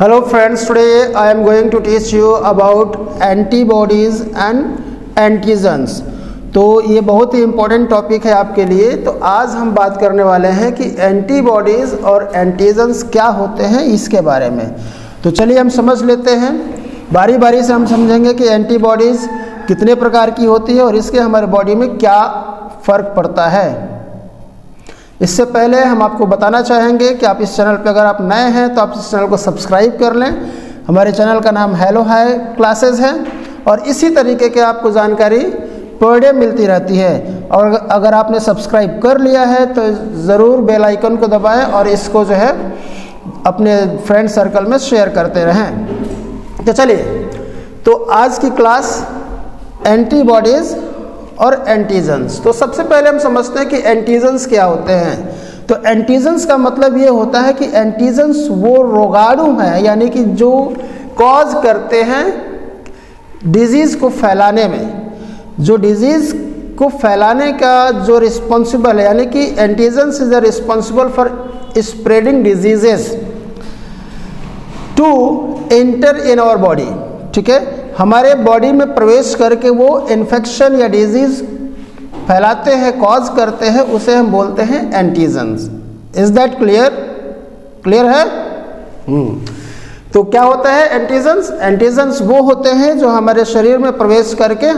Hello friends, today I am going to teach you about antibodies and antigens। तो ये बहुत ही important topic है आपके लिए। तो आज हम बात करने वाले हैं कि एंटीबॉडीज़ और एंटीजेंस क्या होते हैं इसके बारे में। तो चलिए हम समझ लेते हैं, बारी बारी से हम समझेंगे कि एंटीबॉडीज़ कितने प्रकार की होती है और इसके हमारे बॉडी में क्या फ़र्क पड़ता है। इससे पहले हम आपको बताना चाहेंगे कि आप इस चैनल पर अगर आप नए हैं तो आप इस चैनल को सब्सक्राइब कर लें। हमारे चैनल का नाम हेलो हाई क्लासेस है और इसी तरीके के आपको जानकारी पर डे मिलती रहती है। और अगर आपने सब्सक्राइब कर लिया है तो ज़रूर बेल आइकन को दबाएं और इसको जो है अपने फ्रेंड सर्कल में शेयर करते रहें। तो चलिए, तो आज की क्लास एंटीबॉडीज़ और एंटीजेंस। तो सबसे पहले हम समझते हैं कि एंटीजेंस क्या होते हैं। तो एंटीजेंस का मतलब ये होता है कि एंटीजेंस वो रोगाणु हैं, यानी कि जो कॉज करते हैं डिजीज़ को फैलाने में, जो डिजीज़ को फैलाने का जो रिस्पॉन्सिबल है, यानी कि antigens is responsible for spreading diseases to enter in our body. ठीक है, हमारे बॉडी में प्रवेश करके वो इन्फेक्शन या डिजीज फैलाते हैं, कॉज करते हैं, उसे हम बोलते हैं antigens. Is that clear? Clear है? तो क्या होता है एंटीजेंस? एंटीजेंस वो होते हैं जो हमारे शरीर में प्रवेश करके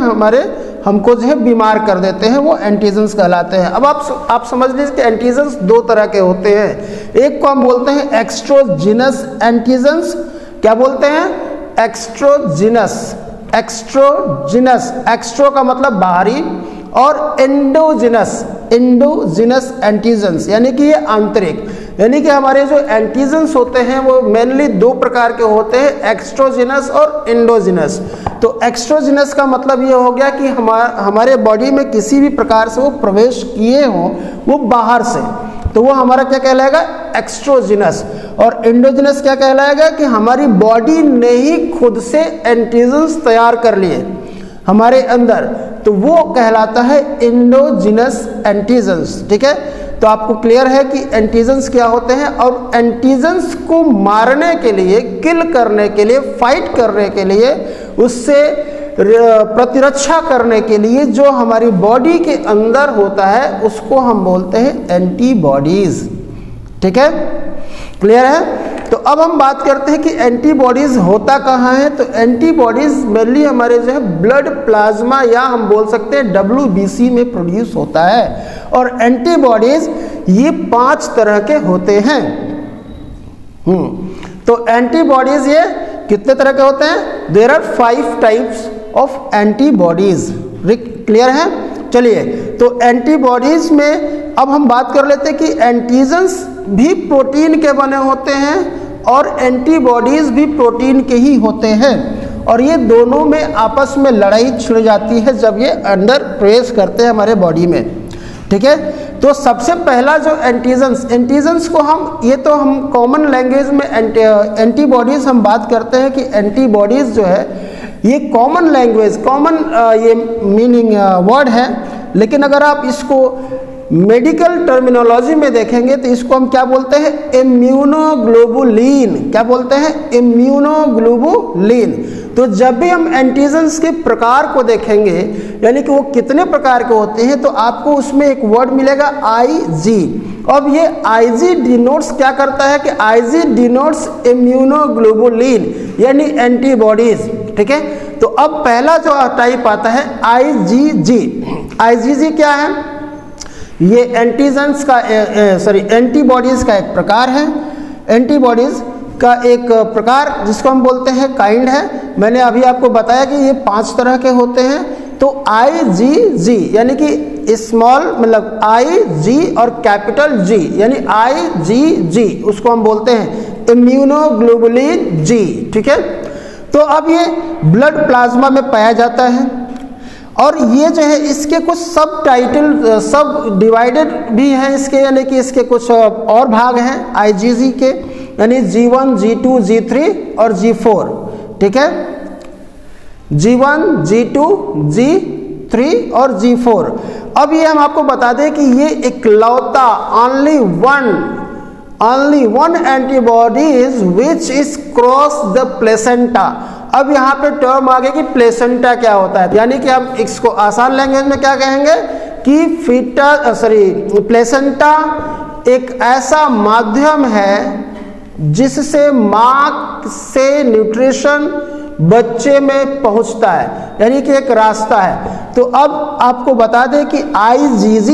हमको जो है बीमार कर देते हैं, वो एंटीजेंस कहलाते हैं। अब आप समझ लीजिए कि एंटीजेंस दो तरह के होते हैं। एक को हम बोलते हैं एक्स्ट्रोजिनस एंटीजेंस। क्या बोलते हैं? एक्स्ट्रोजिनस। एक्स्ट्रोजिनस, एक्स्ट्रो का मतलब बाहरी, और एंडोजिनस, एंडोजिनस एंटीजेंस यानी कि ये आंतरिक। यानी कि हमारे जो एंटीजेंस होते हैं वो मेनली दो प्रकार के होते हैं, एक्स्ट्रोजिनस और एंडोजिनस। तो एक्स्ट्रोजिनस का मतलब ये हो गया कि हमारे बॉडी में किसी भी प्रकार से वो प्रवेश किए हों, वो बाहर से, तो वो हमारा क्या कहलाएगा? एक्स्ट्रोजिनस। और एंडोजिनस क्या कहलाएगा? कि हमारी बॉडी ने ही खुद से एंटीजेंस तैयार कर लिए हमारे अंदर, तो वो कहलाता है एंडोजिनस एंटीजेंस। ठीक है, तो आपको क्लियर है कि एंटीजेंस क्या होते हैं। और एंटीजेंस को मारने के लिए, किल करने के लिए, फाइट करने के लिए, उससे प्रतिरक्षा करने के लिए जो हमारी बॉडी के अंदर होता है उसको हम बोलते हैं एंटीबॉडीज। ठीक है, क्लियर है? तो अब हम बात करते हैं कि एंटीबॉडीज होता कहाँ है। तो एंटीबॉडीज मेनली हमारे जो है ब्लड प्लाज्मा या हम बोल सकते हैं WBC में प्रोड्यूस होता है। और एंटीबॉडीज ये 5 तरह के होते हैं। तो एंटीबॉडीज ये कितने तरह के होते हैं? There are 5 types of antibodies. Clear है? चलिए, तो एंटीबॉडीज में अब हम बात कर लेते हैं कि एंटीजेंस भी प्रोटीन के बने होते हैं और एंटीबॉडीज भी प्रोटीन के ही होते हैं। और ये दोनों में आपस में लड़ाई छिड़ जाती है जब ये अंदर प्रवेश करते हैं हमारे बॉडी में। ठीक है, तो सबसे पहला जो एंटीजेंस को हम कॉमन लैंग्वेज में एंटीबॉडीज हम बात करते हैं कि एंटीबॉडीज जो है ये कॉमन लैंग्वेज, कॉमन ये मीनिंग वर्ड है। लेकिन अगर आप इसको मेडिकल टर्मिनोलॉजी में देखेंगे तो इसको हम क्या बोलते हैं? इम्यूनोग्लोबुलिन। क्या बोलते हैं? इम्यूनोग्लोबुलिन। तो जब भी हम एंटीजेंस के प्रकार को देखेंगे, यानी कि वो कितने प्रकार के होते हैं, तो आपको उसमें एक वर्ड मिलेगा IG। अब ये IG डिनोट्स क्या करता है कि IG डिनोट्स इम्यूनोग्लोबुलिन यानी एंटीबॉडीज। ठीक है, तो अब पहला जो टाइप आता है IgG। IgG क्या है? ये एंटीजेंस का एंटीबॉडीज का एक प्रकार है। एंटीबॉडीज का एक प्रकार जिसको हम बोलते हैं काइंड है। मैंने अभी आपको बताया कि ये 5 तरह के होते हैं। तो IgG यानी कि स्मॉल मतलब IG और कैपिटल G यानी IgG, उसको हम बोलते हैं इम्यूनोग्लोबुलिन G। ठीक है, तो अब ये ब्लड प्लाज्मा में पाया जाता है और ये जो है इसके कुछ सब डिवाइडेड भी हैं इसके, यानी कि इसके कुछ और भाग हैं IgG के, यानी G1, G2, G3 और G4। ठीक है, G1, G2, G3 और G4। अब ये हम आपको बता दें कि ये इकलौता only one only one antibodies which is cross the placenta। अब यहाँ पे टर्म आ गया कि प्लेसेंटा क्या होता है, यानी कि हम इसको आसान लैंग्वेज में क्या कहेंगे कि प्लेसेंटा एक ऐसा माध्यम है जिससे मां से न्यूट्रिशन बच्चे में पहुंचता है, यानी कि एक रास्ता है। तो अब आपको बता दें कि IgG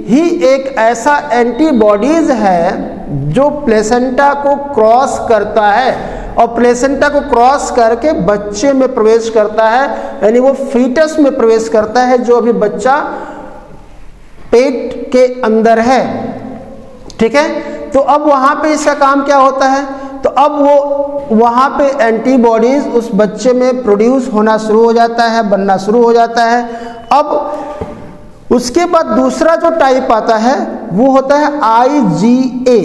ही एक ऐसा एंटीबॉडीज है जो प्लेसेंटा को क्रॉस करता है और प्लेसेंटा को क्रॉस करके बच्चे में प्रवेश करता है, यानी वो फीटस में प्रवेश करता है जो अभी बच्चा पेट के अंदर है। ठीक है, तो अब वहां पे इसका काम क्या होता है, तो अब वो वहां पे एंटीबॉडीज उस बच्चे में प्रोड्यूस होना शुरू हो जाता है, बनना शुरू हो जाता है। अब उसके बाद दूसरा जो टाइप आता है वो होता है IgA।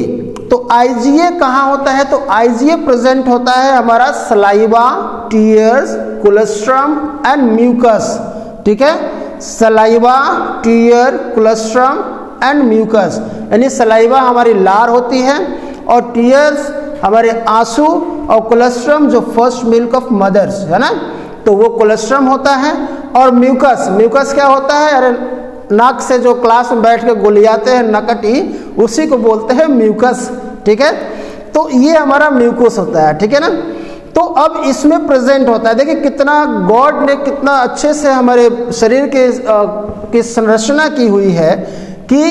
तो IgA कहाँ होता है, तो IgA प्रेजेंट होता है हमारा saliva, tears, colostrum and mucus. ठीक है, saliva, tear, colostrum and mucus, यानी सलाइवा हमारी लार होती है और टीयर्स हमारे आंसू और कोलेस्ट्रम जो फर्स्ट मिल्क ऑफ मदर्स है ना, तो वो कोलेस्ट्रम होता है। और म्यूकस, म्यूकस क्या होता है, अरे नाक से जो क्लास में बैठ के गोलियाते हैं नकटी, उसी को बोलते हैं म्यूकस। ठीक है, तो ये हमारा म्यूकस होता है। ठीक है ना, तो अब इसमें प्रेजेंट होता है, देखिए कितना गॉड ने कितना अच्छे से हमारे शरीर की संरचना की हुई है कि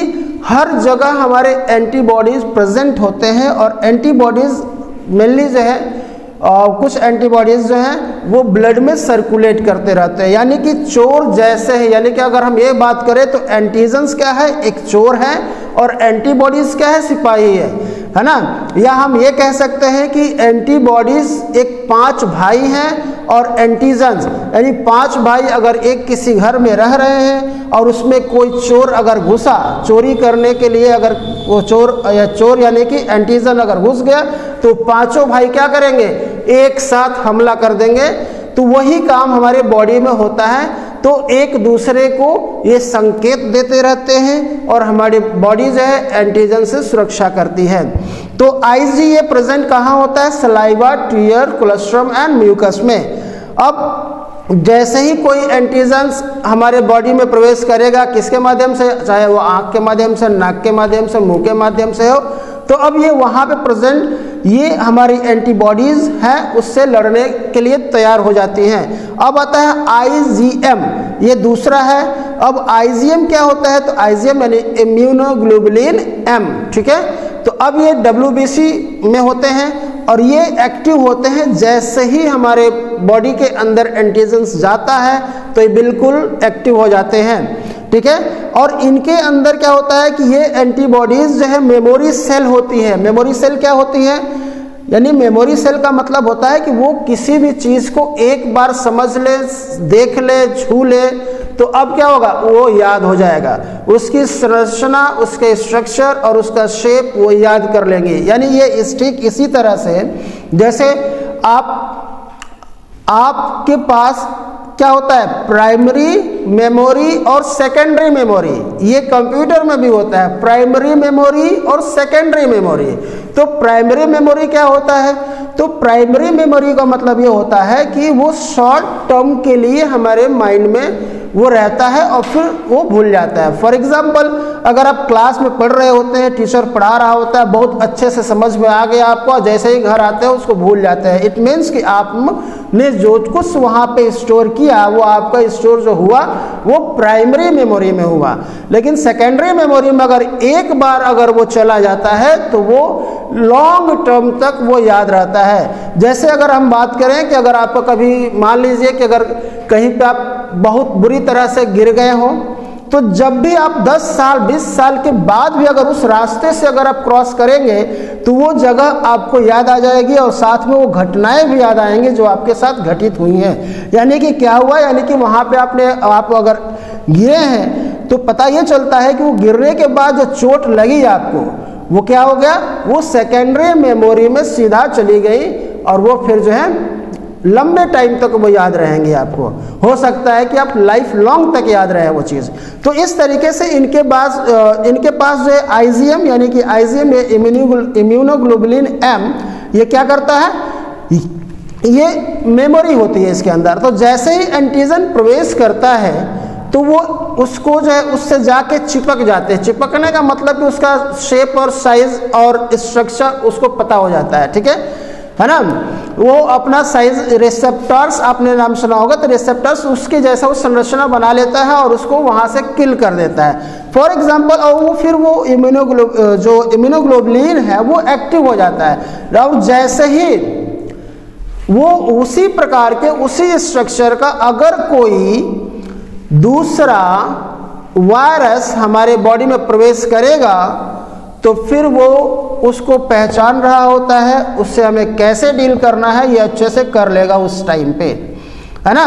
हर जगह हमारे एंटीबॉडीज प्रेजेंट होते हैं। और एंटीबॉडीज मेनली जो है कुछ एंटीबॉडीज जो हैं वो ब्लड में सर्कुलेट करते रहते हैं, यानी कि चोर जैसे है। यानी कि अगर हम ये बात करें तो एंटीजन्स क्या है, एक चोर है, और एंटीबॉडीज क्या है, सिपाही है ना। या हम ये कह सकते हैं कि एंटीबॉडीज एक 5 भाई हैं और एंटीजन्स यानी 5 भाई अगर एक किसी घर में रह रहे हैं और उसमें कोई चोर अगर घुसा चोरी करने के लिए, अगर वो चोर यानी कि एंटीजन अगर घुस गया तो 5 भाई क्या करेंगे, एक साथ हमला कर देंगे। तो वही काम हमारे बॉडी में होता है, तो एक दूसरे को ये संकेत देते रहते हैं और हमारी बॉडी जो है एंटीजन से सुरक्षा करती है। तो IgA प्रेजेंट कहाँ होता है, saliva, tear, colostrum and mucus में। अब जैसे ही कोई एंटीजन्स हमारे बॉडी में प्रवेश करेगा, किसके माध्यम से, चाहे वो आँख के माध्यम से, नाक के माध्यम से, मुंह के माध्यम से हो, तो अब ये वहाँ पे प्रेजेंट ये हमारी एंटीबॉडीज हैं उससे लड़ने के लिए तैयार हो जाती हैं। अब आता है IgM, ये दूसरा है। अब IgM क्या होता है, तो IgM यानी इम्यूनोग्लोबुलिन M। ठीक है, तो अब ये WBC में होते हैं और ये एक्टिव होते हैं जैसे ही हमारे बॉडी के अंदर एंटीजन्स जाता है तो ये बिल्कुल एक्टिव हो जाते हैं। ठीक है, और इनके अंदर क्या होता है कि ये एंटीबॉडीज जो है मेमोरी सेल होती है। मेमोरी सेल क्या होती है, यानी मेमोरी सेल का मतलब होता है कि वो किसी भी चीज को एक बार समझ ले, देख ले, छू ले, तो अब क्या होगा, वो याद हो जाएगा। उसकी संरचना, उसके स्ट्रक्चर और उसका शेप वो याद कर लेंगे। यानी ये स्टिक इसी तरह से जैसे आपके पास क्या होता है, प्राइमरी मेमोरी और सेकेंडरी मेमोरी। ये कंप्यूटर में भी होता है, प्राइमरी मेमोरी और सेकेंडरी मेमोरी। तो प्राइमरी मेमोरी क्या होता है, तो प्राइमरी मेमोरी का मतलब ये होता है कि वो शॉर्ट टर्म के लिए हमारे माइंड में वो रहता है और फिर वो भूल जाता है। फॉर एग्जाम्पल, अगर आप क्लास में पढ़ रहे होते हैं, टीचर पढ़ा रहा होता है, बहुत अच्छे से समझ में आ गया आपको, जैसे ही घर आते हैं उसको भूल जाते हैं। इट मीन्स कि आपने जो कुछ वहाँ पे स्टोर किया वो आपका स्टोर जो हुआ वो प्राइमरी मेमोरी में हुआ। लेकिन सेकेंडरी मेमोरी में अगर एक बार अगर वो चला जाता है तो वो लॉन्ग टर्म तक वो याद रहता है। जैसे अगर हम बात करें कि अगर आपको कभी मान लीजिए कि अगर कहीं पे आप बहुत बुरी तरह से गिर गए हो, तो जब भी आप 10 साल 20 साल के बाद भी अगर उस रास्ते से अगर आप क्रॉस करेंगे तो वो जगह आपको याद आ जाएगी और साथ में वो घटनाएं भी याद आएंगी जो आपके साथ घटित हुई हैं। यानी कि क्या हुआ, यानी कि वहाँ पे आप अगर गिरे हैं तो पता ये चलता है कि वो गिरने के बाद जो चोट लगी आपको वो क्या हो गया, वो सेकेंडरी मेमोरी में सीधा चली गई और वो फिर जो है लंबे टाइम तक वो याद रहेंगे आपको, हो सकता है कि आप लाइफ लॉन्ग तक याद रहे वो चीज़। तो इस तरीके से इनके पास जो आईजीएम यानी कि आईजीएम इम्यूनोग्लोबुलिन एम ये क्या करता है, ये मेमोरी होती है इसके अंदर। तो जैसे ही एंटीजन प्रवेश करता है तो वो उसको जो है उससे जाके चिपक जाते हैं। चिपकने का मतलब कि उसका शेप और साइज और स्ट्रक्चर उसको पता हो जाता है, ठीक है ना। वो अपना साइज रिसेप्टर्स, आपने नाम सुना होगा, तो रिसेप्टर्स उसके जैसा वो संरचना बना लेता है और उसको वहाँ से किल कर देता है फॉर एग्जांपल। और वो फिर वो जो इम्यूनोग्लोबुलिन है वो एक्टिव हो जाता है। और जैसे ही वो उसी प्रकार के उसी स्ट्रक्चर का अगर कोई दूसरा वायरस हमारे बॉडी में प्रवेश करेगा तो फिर वो उसको पहचान रहा होता है, उससे हमें कैसे डील करना है ये अच्छे से कर लेगा उस टाइम पे, है ना।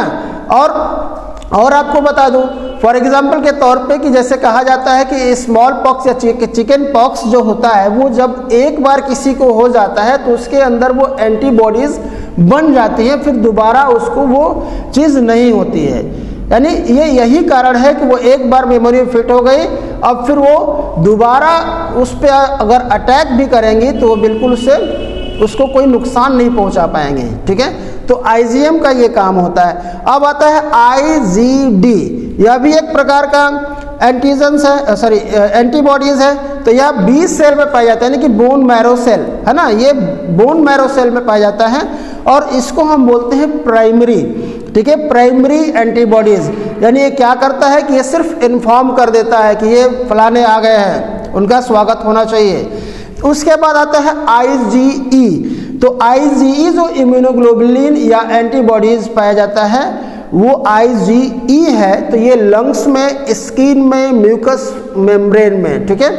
और आपको बता दूं फॉर एग्जांपल के तौर पे कि जैसे कहा जाता है कि स्मॉल पॉक्स या चिकन पॉक्स जो होता है वो जब एक बार किसी को हो जाता है तो उसके अंदर वो एंटीबॉडीज बन जाती है, फिर दोबारा उसको वो चीज़ नहीं होती है। यानी यही कारण है कि वो एक बार मेमोरी फिट हो गई, अब फिर वो दोबारा उस पर अगर अटैक भी करेंगी तो वो बिल्कुल उसको कोई नुकसान नहीं पहुंचा पाएंगे, ठीक है। तो आईजीएम का ये काम होता है। अब आता है आईजीडी, यह भी एक प्रकार का एंटीजन्स है, सॉरी एंटीबॉडीज है। तो यह बी सेल में पाया जाता है, यानी कि बोन मैरो सेल, है ना, ये बोन मैरो सेल में पाया जाता है और इसको हम बोलते हैं प्राइमरी, ठीक है, प्राइमरी एंटीबॉडीज। यानी ये क्या करता है कि ये सिर्फ इन्फॉर्म कर देता है कि ये फलाने आ गए हैं, उनका स्वागत होना चाहिए। उसके बाद आता है आईजीई। तो आईजीई जो इम्यूनोग्लोबुलिन या एंटीबॉडीज पाया जाता है वो आईजीई है। तो ये लंग्स में, स्किन में, म्यूकस मेम्ब्रेन में, ठीक है।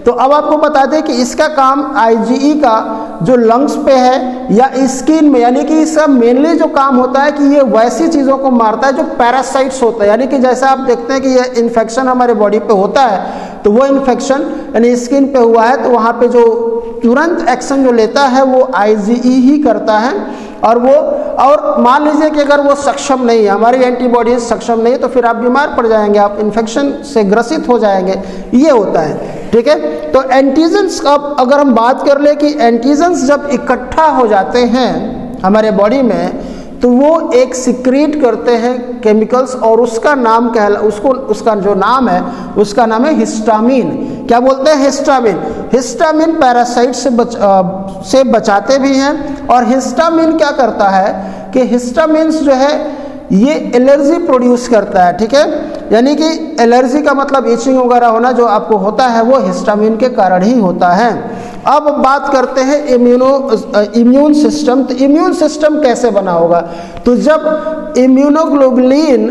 तो अब आपको बता दें कि इसका काम आईजीई का जो लंग्स पे है या स्किन में, यानी कि इसका मेनली जो काम होता है कि ये वैसी चीज़ों को मारता है जो पैरासाइट्स होता है। यानी कि जैसा आप देखते हैं कि ये इन्फेक्शन हमारे बॉडी पे होता है तो वो इन्फेक्शन यानी स्किन पे हुआ है तो वहाँ पे जो तुरंत एक्शन जो लेता है वो आईजीई ही करता है। और मान लीजिए कि अगर वो सक्षम नहीं है, हमारी एंटीबॉडीज सक्षम नहीं है, तो फिर आप बीमार पड़ जाएंगे, आप इन्फेक्शन से ग्रसित हो जाएंगे, ये होता है, ठीक है। तो एंटीजन्स अब अगर हम बात कर ले कि एंटीजन्स जब इकट्ठा हो जाते हैं हमारे बॉडी में तो वो एक सिक्रीट करते हैं केमिकल्स और उसका नाम उसका जो नाम है उसका नाम है हिस्टामिन। क्या बोलते हैं? हिस्टामिन। हिस्टामिन पैरासाइट से बचाते भी हैं। और हिस्टामिन क्या करता है कि हिस्टामिन जो है ये एलर्जी प्रोड्यूस करता है, ठीक है। यानी कि एलर्जी का मतलब इचिंग वगैरह होना जो आपको होता है वो हिस्टामिन के कारण ही होता है। अब बात करते हैं इम्यून सिस्टम। तो इम्यून सिस्टम कैसे बना होगा? तो जब इम्यूनोग्लोबुलिन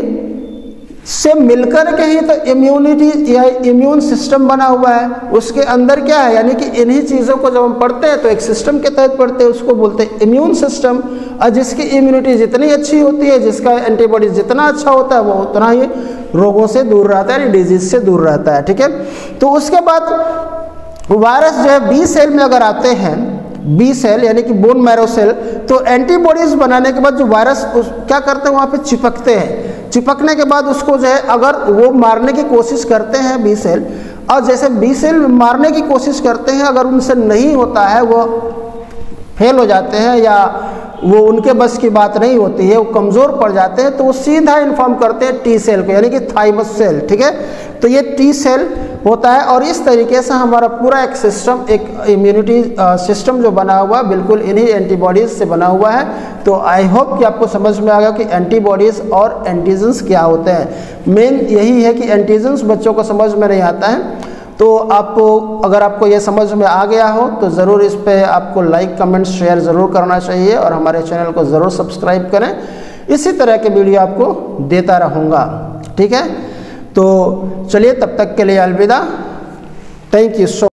से मिलकर के ही तो इम्यूनिटी या इम्यून सिस्टम बना हुआ है। उसके अंदर क्या है, यानी कि इन्हीं चीज़ों को जब हम पढ़ते हैं तो एक सिस्टम के तहत पढ़ते हैं, उसको बोलते हैं इम्यून सिस्टम। और जिसकी इम्यूनिटी जितनी अच्छी होती है, जिसका एंटीबॉडी जितना अच्छा होता है, वो उतना ही रोगों से दूर रहता है, डिजीज से दूर रहता है, ठीक है। तो उसके बाद वायरस जो है बी सेल में अगर आते हैं, बी सेल यानी कि बोन मैरो सेल, तो एंटीबॉडीज बनाने के बाद जो वायरस क्या करते हैं वहाँ पे चिपकते हैं। चिपकने के बाद उसको जो है अगर वो मारने की कोशिश करते हैं बी सेल, और जैसे बी सेल मारने की कोशिश करते हैं, अगर उनसे नहीं होता है, वो फेल हो जाते हैं या वो उनके बस की बात नहीं होती है, वो कमज़ोर पड़ जाते हैं, तो वो सीधा इन्फॉर्म करते हैं टी सेल को, यानी कि थाइमस सेल, ठीक है। तो ये टी सेल होता है। और इस तरीके से हमारा पूरा एक सिस्टम, एक इम्यूनिटी सिस्टम जो बना हुआ है बिल्कुल इन्हीं एंटीबॉडीज से बना हुआ है। तो आई होप कि आपको समझ में आ गया कि एंटीबॉडीज और एंटीजन्स क्या होते हैं। मेन यही है कि एंटीजन्स बच्चों को समझ में नहीं आता है। तो आपको अगर आपको ये समझ में आ गया हो तो ज़रूर इस पे आपको लाइक, कमेंट, शेयर ज़रूर करना चाहिए और हमारे चैनल को ज़रूर सब्सक्राइब करें। इसी तरह के वीडियो आपको देता रहूँगा, ठीक है। तो चलिए तब तक के लिए अलविदा। Thank you so